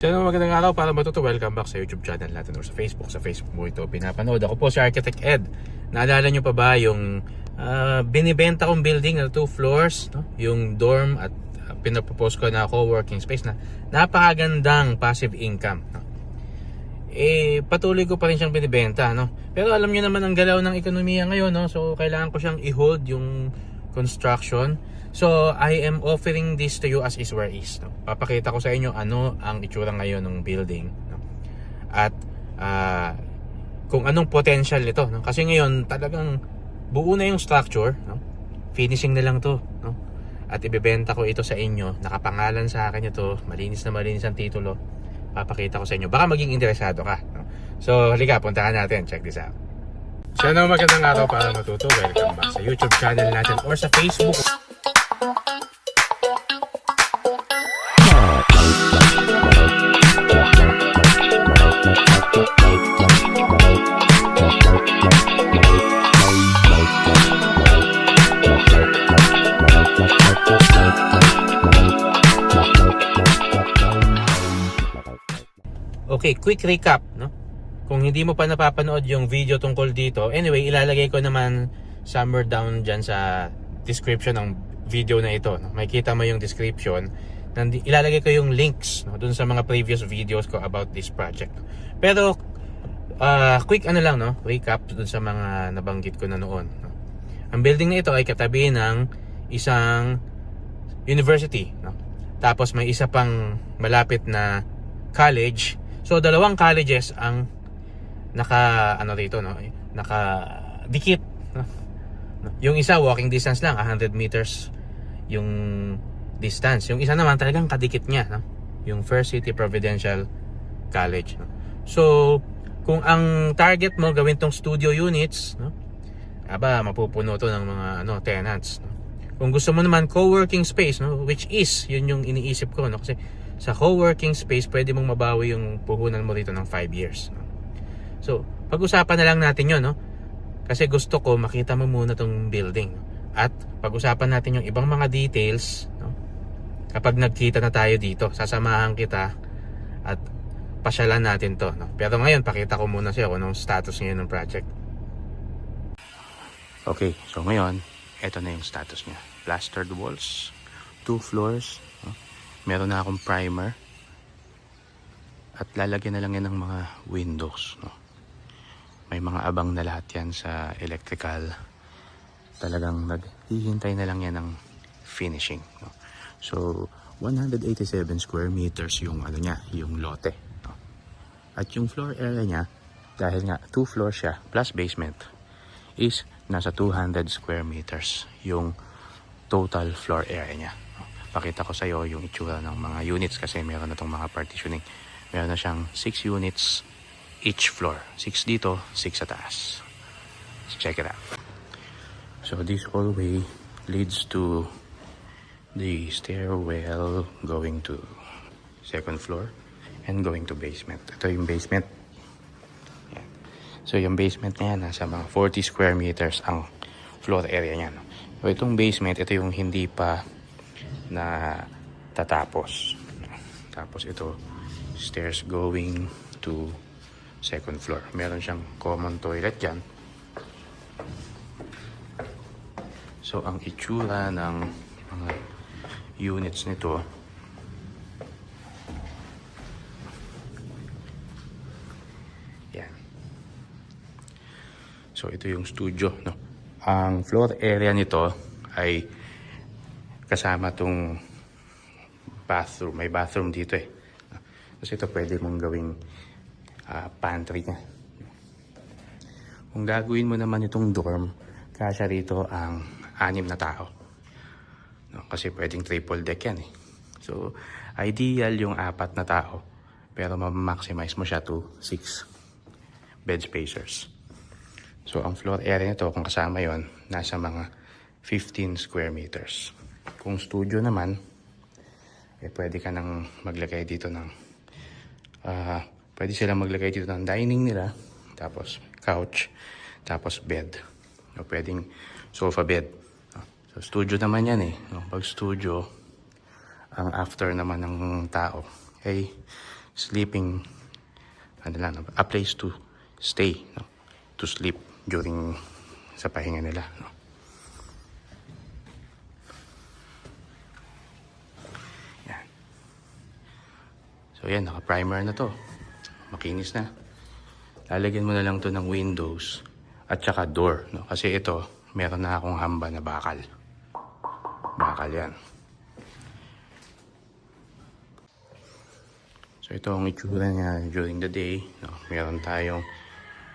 Diyan magandang araw para matuto. Welcome back sa YouTube channel natin or sa Facebook. Sa Facebook mo ito pinapanood. Ako po si Architect Ed. Naalala nyo pa ba yung binibenta kong building na 2 floors, no? Yung dorm at pinapropose ko na co-working space na napakagandang passive income, no? Patuloy ko pa rin siyang binibenta, no? Pero alam nyo naman ang galaw ng ekonomiya ngayon, no? So kailangan ko siyang i-hold yung construction. So, I am offering this to you as is where is, no? Papakita ko sa inyo ano ang itsura ngayon ng building, no? At kung anong potential nito, no? Kasi ngayon talagang buo na yung structure, no? Finishing na lang to, no? At ibebenta ko ito sa inyo. Nakapangalan sa akin ito. Malinis na malinis ang titulo. Papakita ko sa inyo. Baka maging interesado ka, no? So, halika, puntahan natin. Check this out. So, magandang araw para matuto. Welcome back sa YouTube channel natin or sa Facebook. Okay, quick recap, no? Kung hindi mo pa napapanood yung video tungkol dito, anyway, ilalagay ko naman somewhere down dyan sa description ng video na ito, no? Makikita mo yung description. Ilalagay ko yung links, no, dun sa mga previous videos ko about this project. Pero quick lang, no, recap dun sa mga nabanggit ko na noon, no? Ang building na ito ay katabi ng isang university, no? Tapos may isa pang malapit na college. So dalawang colleges ang nakadikit, no? Yung isa walking distance lang, 100 meters yung distance. Yung isa naman talagang kadikit niya, no? Yung First City Providential College, no? So kung ang target mo gawin tong studio units, no, mapupuno to ng mga tenants, no? Kung gusto mo naman co-working space, no, which is yun yung iniisip ko, no? Kasi sa co-working space pwede mong mabawi yung puhunan mo rito ng 5 years, no? So pag-usapan na lang natin yun, no? Kasi gusto ko makita mo muna tong building, no? At pag-usapan natin yung ibang mga details, no? Kapag nagkita na tayo dito, sasamahan kita at pasyalan natin to, no? Pero ngayon pakita ko muna sa'yo kung anong status ngayon ng project. Okay, so ngayon eto na yung status niya. Plastered walls, 2 floors, no? Meron na akong primer at lalagyan na lang yan ng mga windows, no? May mga abang na lahat yan sa electrical. Talagang naghihintay na lang yan ng finishing, no? So 187 square meters yung yung lote, no? At yung floor area niya, dahil nga 2 floors siya plus basement, is nasa 200 square meters yung total floor area niya. Pakita ko sa iyo yung itsura ng mga units kasi meron na itong mga partitioning. Meron na siyang 6 units each floor. 6 dito, 6 sa taas. Let's check it out. So this hallway leads to the stairwell going to 2nd floor and going to basement. Ito yung basement. Yan. So yung basement niya nasa mga 40 square meters ang floor area niya, no? So itong basement, ito yung hindi pa na tatapos. Tapos ito, stairs going to 2nd floor. Meron siyang common toilet dyan. So ang itsura ng mga units nito, yan. So ito yung studio, no? Ang floor area nito ay kasama tong bathroom. May bathroom dito eh. Kasi ito pwede mong gawing pantry niya. Kung gagawin mo naman itong dorm, kasya rito ang 6 na tao, no? Kasi pwedeng triple deck yan eh. So ideal yung 4 na tao, pero ma-maximize mo siya to 6 bed spacers. So ang floor area nito, kung kasama yon, nasa mga 15 square meters. Kung studio naman, pwede ka nang maglagay dito ng pwede silang maglagay dito ng dining nila, tapos couch, tapos bed, o pwedeng sofa bed. So studio naman yan eh, no? Pag studio, ang after naman ng tao ay sleeping, ano lang, a place to stay, no? To sleep during sa pahinga nila, no? Yan. So yan, naka-primer na to. Makinis na. Lalagyan mo na lang to ng windows at saka door, no? Kasi ito, meron na akong hamba na bakal. Bakal yan. So ito ang itsura niya during the day, no? Meron tayong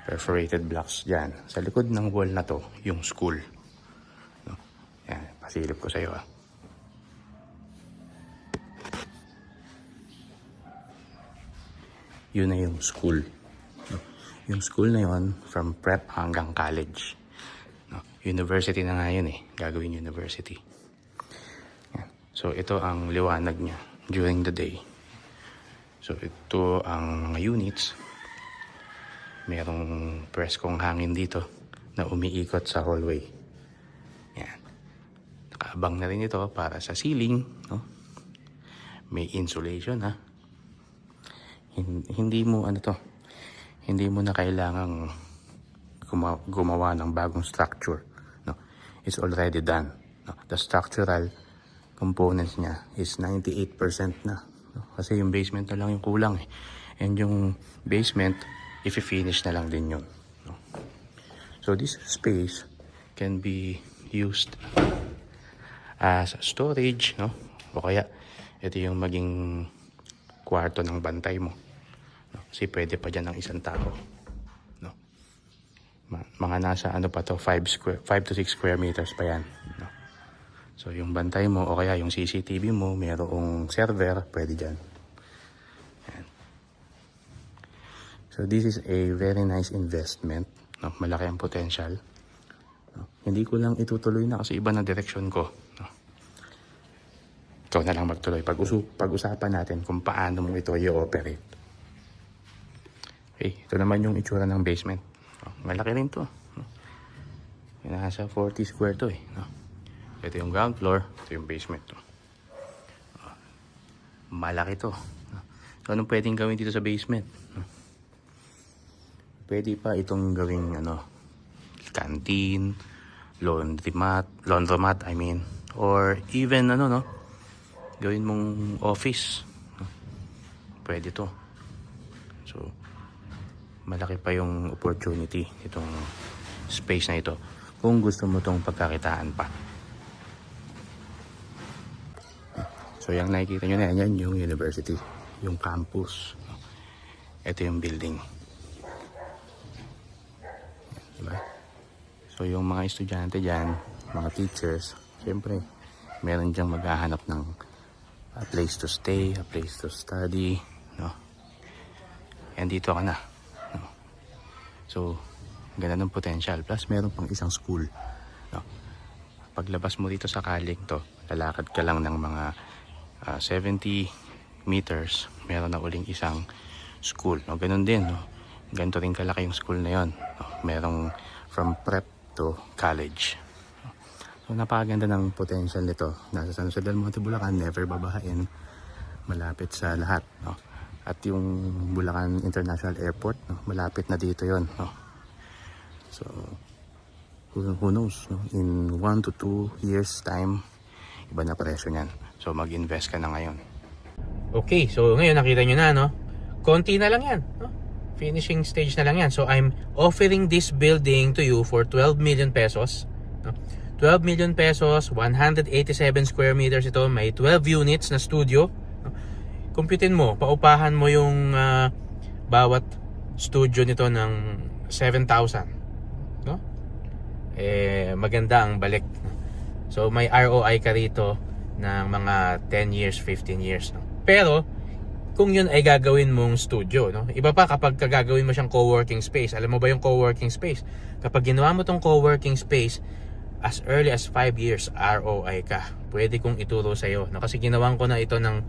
perforated blocks dyan. Sa likod ng wall na to, yung school, no? Yan, pasilip ko sa iyo. Yun na yung school, no? Yung school na yun, from prep hanggang college, no? University na nga yun gagawin university. Yan. So ito ang liwanag niya during the day. So ito ang mga units. Merong preskong hangin dito na umiikot sa hallway. Yan. Nakaabang na rin ito para sa ceiling, no? May insulation, ha. Hindi mo hindi mo na kailangang gumawa ng bagong structure, no? It's already done, no? The structural components niya is 98% na. Kasi yung basement na lang yung kulang And yung basement, i-finish na lang din yun, no? So this space can be used as storage, no? O kaya, ito yung maging kwarto ng bantay mo, no? Kasi pwede pa dyan ng isang tao, no? Mga nasa pa to, 5 to 6 square meters pa yan, no? So yung bantay mo o kaya yung CCTV mo, mayroong server, pwede dyan. Ayan. So this is a very nice investment, no? Malaki ang potential, no? Hindi ko lang itutuloy na kasi iba na direksyon ko, no? Ikaw na lang magtuloy. Pag-usapan natin kung paano mo ito i-operate. Okay, ito naman yung itsura ng basement, no? Malaki rin to, no? Nasa 40 square to, no? Ito yung ground floor, ito yung basement, no? Malaki to, no? So anong pwedeng gawin dito sa basement, no? Pwede pa itong gawing canteen, laundromat, or even no, gawin mong office, no? Pwede to. So malaki pa yung opportunity itong space na ito kung gusto mo tong pagkakitaan pa. So yung nakikita nyo na yan yung university, yung campus, no? Ito yung building, diba? So yung mga estudyante dyan, mga teachers, siyempre meron dyang maghahanap ng a place to stay, a place to study, no? And dito ka na, no? So ganda ng potential. Plus meron pang isang school, no? Paglabas mo dito sa kaling to, lalakad ka lang ng mga 70 meters, meron na uling isang school, no? Ganun din, no? Ganito rin kalaki yung school na yon, no? Merong from prep to college. So napakaganda ng potential nito. Nasa San Jose del Monte, Bulacan, never babahain, malapit sa lahat, no? At yung Bulacan International Airport, no? Malapit na dito yon, no? So who knows, no? In 1 to 2 years time, iba na presyo niyan. So mag-invest ka na ngayon. Okay, so ngayon nakita nyo na, no? Konti na lang yan, no? Finishing stage na lang yan. So I'm offering this building to you for 12 million pesos, no? 12 million pesos, 187 square meters ito. May 12 units na studio, no? Kumputin mo, paupahan mo yung bawat studio nito ng 7,000, no? Maganda ang balik, no? So may ROI ka rito ng mga 10 years, 15 years, no? Pero kung yun ay gagawin mong studio, no? Iba pa kapag gagawin mo siyang co-working space. Alam mo ba yung co-working space? Kapag ginawa mo tong co-working space, as early as 5 years ROI ka. Pwede kong ituro sa iyo, no? Kasi ginawan ko na ito ng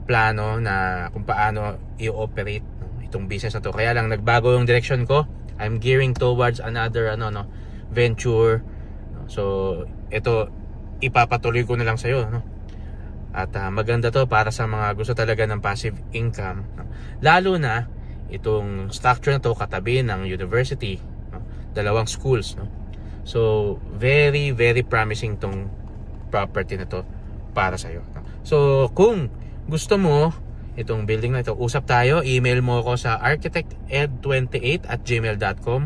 plano na kung paano i-operate, no, itong business na to. Kaya lang nagbago yung direction ko. I'm gearing towards another venture, no? So ito ipapatuloy ko na lang sa iyo, no? At maganda to para sa mga gusto talaga ng passive income, no? Lalo na itong structure na to katabi ng university, no? Dalawang schools, no? So very very promising tong property na to para sa iyo, no? So kung gusto mo itong building na ito, usap tayo. Email mo ako sa architected28@gmail.com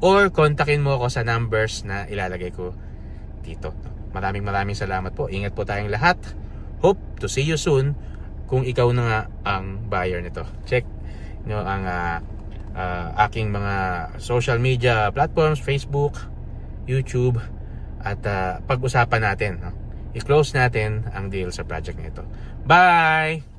or kontakin mo ako sa numbers na ilalagay ko dito. Maraming salamat po. Ingat po tayong lahat. Hope to see you soon kung ikaw na nga ang buyer nito. Check nyo ang aking mga social media platforms, Facebook, YouTube, at pag-usapan natin, no? I-close natin ang deal sa project nito. Bye!